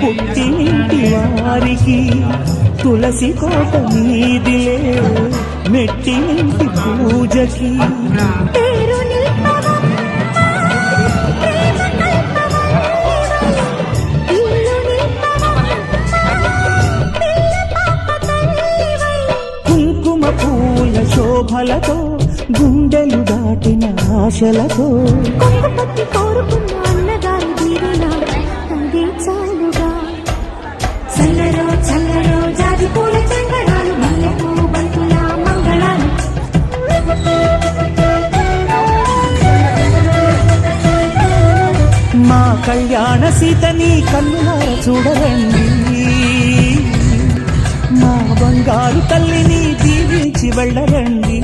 పుట్టినింటి వారికి తులసి కోట నీదిలే మెట్టినింటి పూజకి కుంకుమ పూల శోభలతో గుండెలు దాటిన ఆశలతో పట్టి కోరుకున్న అన్నగారి దీవెన అందే చాలుగా చల్లరో చల్లరో జాజి పూల చందనాలు మల్లెపూ బంతుల మంగళాలు మా కళ్యాణ సీతని కన్నులార చూడరండి మా బంగారు తల్లిని దీవించి వెళ్ళరండి.